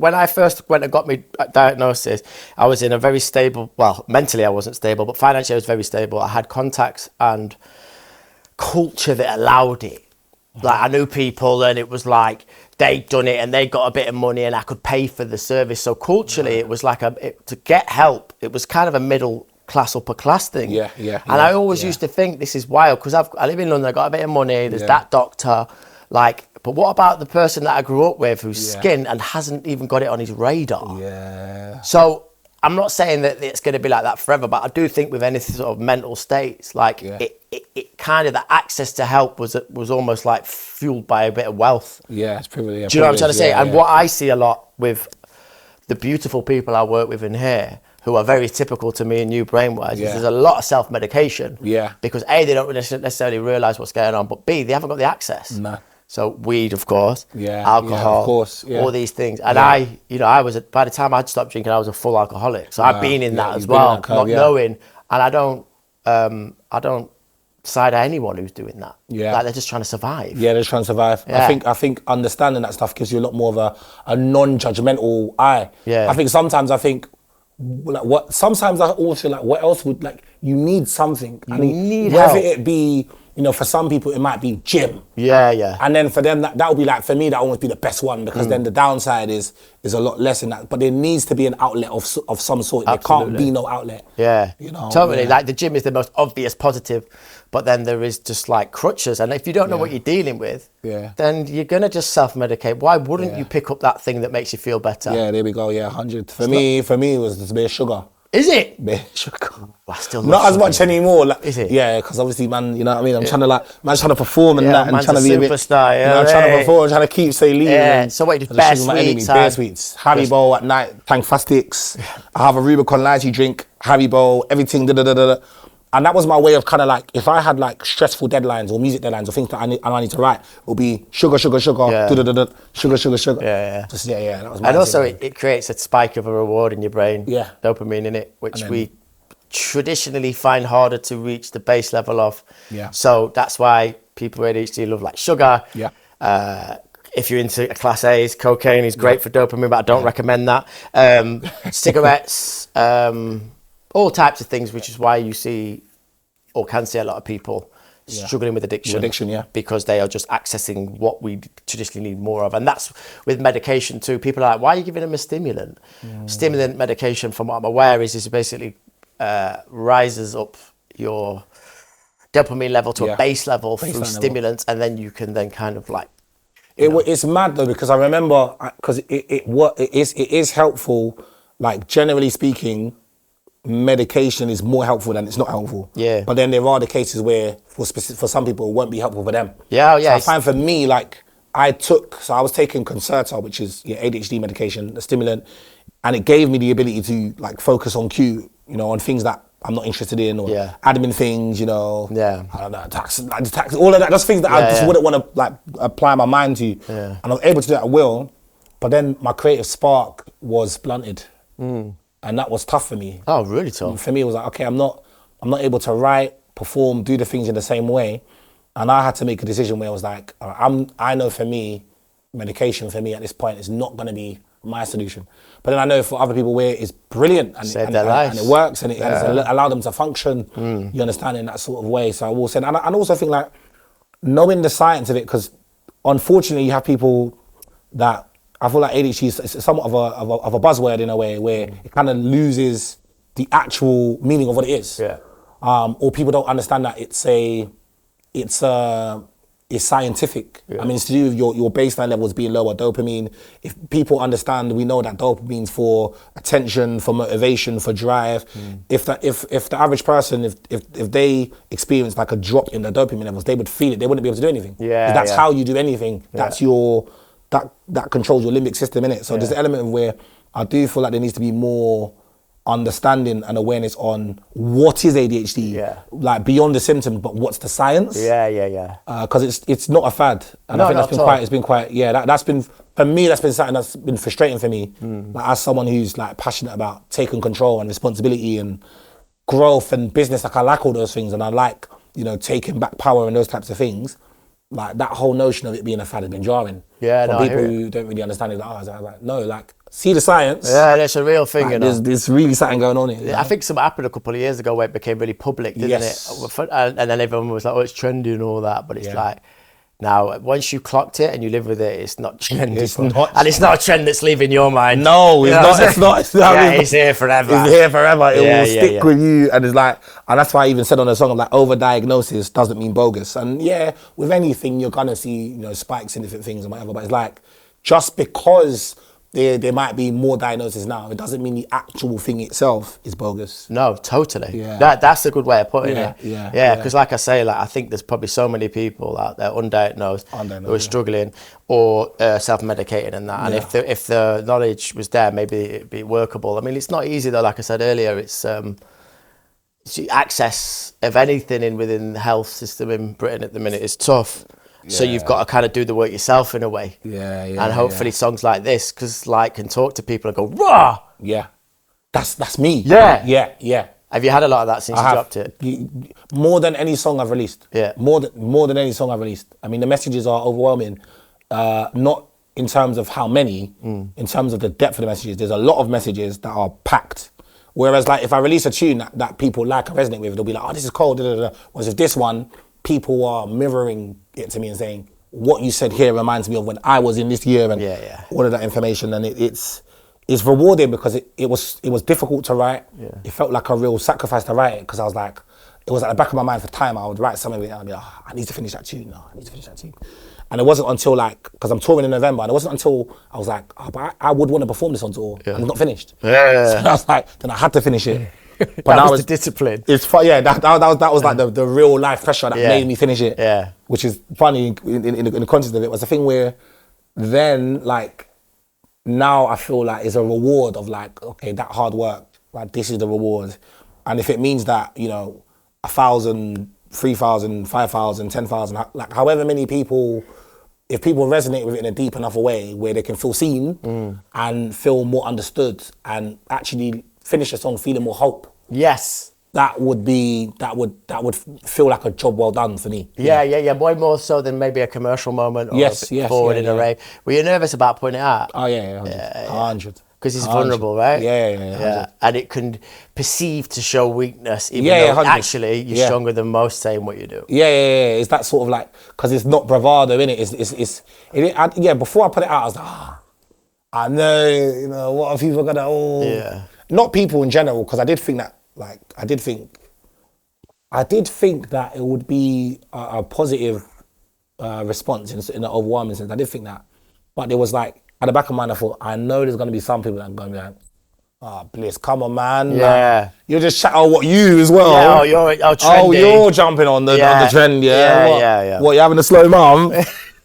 when I first went and got my diagnosis, I was in a very stable, well, mentally I wasn't stable, but financially I was very stable. I had contacts and culture that allowed it. Like I knew people and it was like they'd done it and they got a bit of money and I could pay for the service. So culturally it was like to get help, it was kind of a middle class, upper class thing. And I always used to think this is wild because I live in London, I got a bit of money, there's that doctor, like, but what about the person that I grew up with who's skin and hasn't even got it on his radar? So I'm not saying that it's going to be like that forever, but I do think with any sort of mental states, like it kind of, the access to help was almost like fueled by a bit of wealth. It's privilege. Do you know what I'm trying to say? And what I see a lot with the beautiful people I work with in here, who are very typical to me and you brain-wise, is there's a lot of self-medication. Because A, they don't necessarily realise what's going on, but B, they haven't got the access. So weed, of course, alcohol, of course, all these things. And I was, by the time I'd stopped drinking, I was a full alcoholic. So I've been in that as well, not knowing. And I don't side eye anyone who's doing that. Like they're just trying to survive. They're just trying to survive. I think understanding that stuff gives you a lot more of a non-judgmental eye. I think sometimes sometimes I also like, what else would, like, you need something. You need whether help. it be, for some people it might be gym. And then for them, that would be like, for me, that would almost be the best one, because then the downside is a lot less in that. But there needs to be an outlet of some sort. There can't be no outlet. Totally. Like the gym is the most obvious positive, but then there is just like crutches. And if you don't know what you're dealing with, then you're going to just self-medicate. Why wouldn't you pick up that thing that makes you feel better? There we go. 100. For me, it was just a bit of sugar. Is it? Bit of sugar. I still not as much anymore. Like, is it? Yeah, because obviously, man, you know what I mean? I'm trying to man's trying to perform and that, and man's trying to be a bit, superstar, I'm trying to perform, trying to keep lean. So what, just bare sweets? Bare sweets. Haribo at night, Pankfastics. I have a Rubicon Lychee drink, Haribo, everything, And that was my way of kind of like, if I had like stressful deadlines or music deadlines or things that I need to write, it would be sugar, sugar, sugar, sugar, sugar, sugar. Just, that was my And also it creates a spike of a reward in your brain. Dopamine in it, which we traditionally find harder to reach the base level of. So that's why people with ADHD love like sugar. If you're into class A's, cocaine is great for dopamine, but I don't recommend that. Cigarettes, all types of things, which is why you see or can see a lot of people struggling with addiction. Because they are just accessing what we traditionally need more of. And that's with medication too. People are like, why are you giving them a stimulant? Stimulant medication, from what I'm aware, is basically rises up your dopamine level to a base level through stimulants, and then you can then kind of like... It's mad though, because I remember, because it is helpful, like generally speaking, medication is more helpful than it's not helpful. But then there are the cases where for some people it won't be helpful for them. So I find for me, like I was taking Concerta, which is ADHD medication, a stimulant, and it gave me the ability to like focus on cue, on things that I'm not interested in, or admin things, I don't know, tax, all of that, just things that I just wouldn't want to like apply my mind to. And I was able to do that at will, but then my creative spark was blunted. And that was tough for me. Oh, really tough? For me, it was like, okay, I'm not able to write, perform, do the things in the same way. And I had to make a decision where I was like, I know for me, medication for me at this point is not going to be my solution. But then I know for other people where it's brilliant and it works and it's allowed them to function, you understand, in that sort of way. So I will say, and I also think like knowing the science of it, because unfortunately you have people that, I feel like ADHD is somewhat of a buzzword in a way, where it kind of loses the actual meaning of what it is. Or people don't understand that it's scientific. I mean, it's to do with your baseline levels being lower, dopamine. If people understand, we know that dopamine's for attention, for motivation, for drive. If the average person, if they experience like a drop in the dopamine levels, they would feel it. They wouldn't be able to do anything. That's how you do anything. That's that controls your limbic system, innit? So there's an element of where I do feel like there needs to be more understanding and awareness on what is ADHD, like beyond the symptoms, but what's the science? Because it's not a fad, and I think that's been quite. That's been for me. That's been something that's been frustrating for me, like as someone who's like passionate about taking control and responsibility and growth and business. Like I like all those things, and I like taking back power and those types of things. Like that whole notion of it being a fad has been jarring. From people who don't really understand it. Like, no, like see the science. Yeah, that's a real thing, Like, you know. there's really something going on here. I think something happened a couple of years ago where it became really public, didn't Yes. it? And then everyone was like, oh, it's trendy and all that. But it's like, now, once you clocked it and you live with it, it's not trendy. It's not and it's not a trend that's leaving your mind. No, it's You know not. what I'm It's not. It's not. Yeah, it's here forever. It's here forever. It Yeah, will yeah, stick yeah. with you, and it's like, and that's why I even said on the song, I'm like, overdiagnosis doesn't mean bogus. And yeah, with anything, you're gonna see, you know, spikes in different things and whatever. But it's like, just because there might be more diagnoses now, it doesn't mean the actual thing itself is bogus. No, totally. Yeah. That's a good way of putting it. Yeah. Because like I say, like I think there's probably so many people out there undiagnosed who are yeah. struggling or self-medicating and that. And if the knowledge was there, maybe it'd be workable. I mean, it's not easy though. Like I said earlier, it's access of anything within the health system in Britain at the minute is tough. So you've got to kind of do the work yourself in a way. And hopefully songs like this, because like can talk to people and go, raw. Yeah. That's me. Yeah. Have you had a lot of that since you dropped it? More than any song I've released. Yeah. More than any song I've released. I mean, the messages are overwhelming. Not in terms of how many, in terms of the depth of the messages. There's a lot of messages that are packed. Whereas like if I release a tune that people like and resonate with, they'll be like, oh, this is cold. Whereas if this one, people are mirroring it to me and saying, what you said here reminds me of when I was in this year and all of that information. And it's rewarding because it was difficult to write. It felt like a real sacrifice to write it because I was like, it was at the back of my mind for time. I would write something and I'd be like, oh, I need to finish that tune. No, I need to finish that tune. And it wasn't until like, because I'm touring in November, and it wasn't until I was like, oh, but I would want to perform this on tour. And it's not finished. So I was like, then I had to finish it. But that was the discipline. It's fun, yeah. That was like the real life pressure that made me finish it. Yeah. Which is funny in the context of it was the thing where then like now I feel like it's a reward of like, okay, that hard work, like this is the reward. And if it means that, you know, 1,000, 3,000, 5,000, 10,000, like however many people, if people resonate with it in a deep enough way where they can feel seen and feel more understood and actually finish a song feeling more hope. Yes. That would feel like a job well done for me. Yeah. Way more so than maybe a commercial moment or forward in a rave. Were you nervous about putting it out? Oh yeah, 100. Because it's vulnerable, right? Yeah. And it can perceive to show weakness, even Yeah, though 100. actually you're stronger than most saying what you do. Yeah. It's that sort of like, because it's not bravado, innit? Yeah, before I put it out, I was like, I know, you know, what are people gonna, Not people in general, because I did think that it would be a positive response in the overwhelming sense. I did think that. But there was like, at the back of my mind, I thought, I know there's going to be some people that are going to be like, Bliss, come on, man. Yeah. Like, you're just what you as well. Yeah, trending. You're jumping on the trend, Yeah. What, you having a slow mum?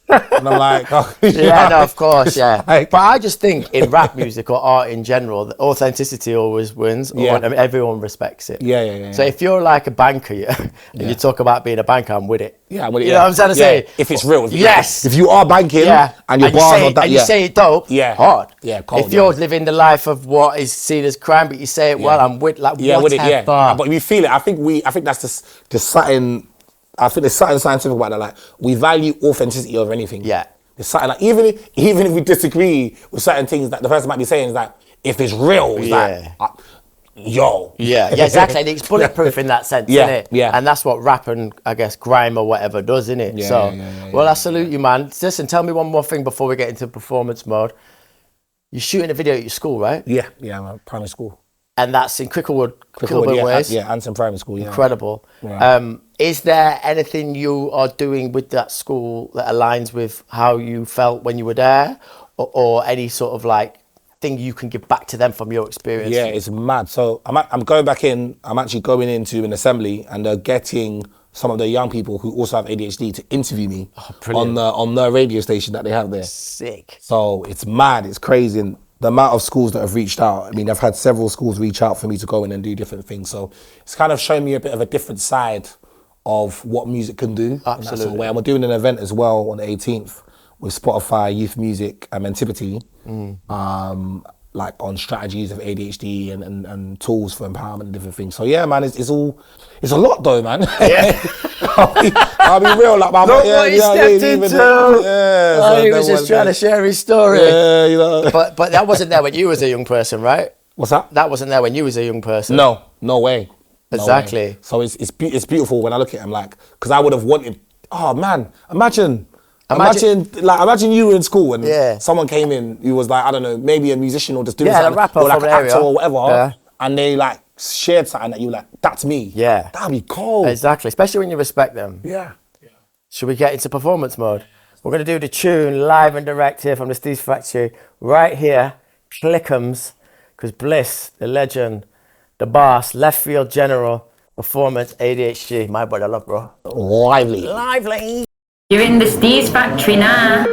And I'm like, no, of course, yeah. But I just think in rap music or art in general, the authenticity always wins. I mean, everyone respects it. Yeah. So if you're like a banker, and you talk about being a banker, I'm with it. Yeah, I'm with it. You know what I'm trying to say? If it's real. Yes. If you are banking and your bars are that, you say it dope, hard. Yeah, cold. If you're living the life of what is seen as crime, but you say it well, I'm with like whatever. But we feel it. I think that's just something. I think there's something scientific about that. Like, we value authenticity over anything. Yeah. There's something like, even if we disagree with certain things that the person might be saying, is that if it's real, it's like, yo. Yeah, exactly. And it's bulletproof in that sense, isn't it? Yeah. And that's what rap and, I guess, grime or whatever does, isn't it? I salute you, man. Listen, tell me one more thing before we get into performance mode. You're shooting a video at your school, right? Yeah, I'm at primary school. And that's in Cricklewood Ways? Yeah, Anson Primary School, yeah. Incredible. Right. Is there anything you are doing with that school that aligns with how you felt when you were there? Or any sort of like thing you can give back to them from your experience? Yeah, it's mad. So I'm going back in, I'm actually going into an assembly and they're getting some of the young people who also have ADHD to interview me on the radio station that they have there. Sick. So it's mad, it's crazy. And the amount of schools that have reached out, I mean, I've had several schools reach out for me to go in and do different things. So it's kind of showing me a bit of a different side of what music can do. Absolutely. And we're doing an event as well on the 18th with Spotify, Youth Music and Mentipity. like on strategies of ADHD and tools for empowerment and different things. So yeah, man, it's a lot though, man. Yeah. I'll be real, like my Look yeah, what he you know stepped I mean? into. Yeah, Oh, so he was just trying to share his story. Yeah, you know. But that wasn't there when you was a young person, right? What's that? That wasn't there when you was a young person. No way. No Exactly. way. So it's beautiful when I look at him, like, because I would have wanted. Oh man, imagine you were in school and someone came in who was like, I don't know, maybe a musician or just doing something, a rapper or like from an the actor area. or whatever, Yeah. and they like shared something that you like, that's me. Yeah. That'd be cool. Exactly, especially when you respect them. Yeah. Should we get into performance mode? We're going to do the tune live and direct here from the Steve's Factory, right here, Click'ems, because Bliss, the legend, the boss, left field general, performance, ADHD, my brother, love, bro. Lively. Lively. You're in the Steve's Factory now.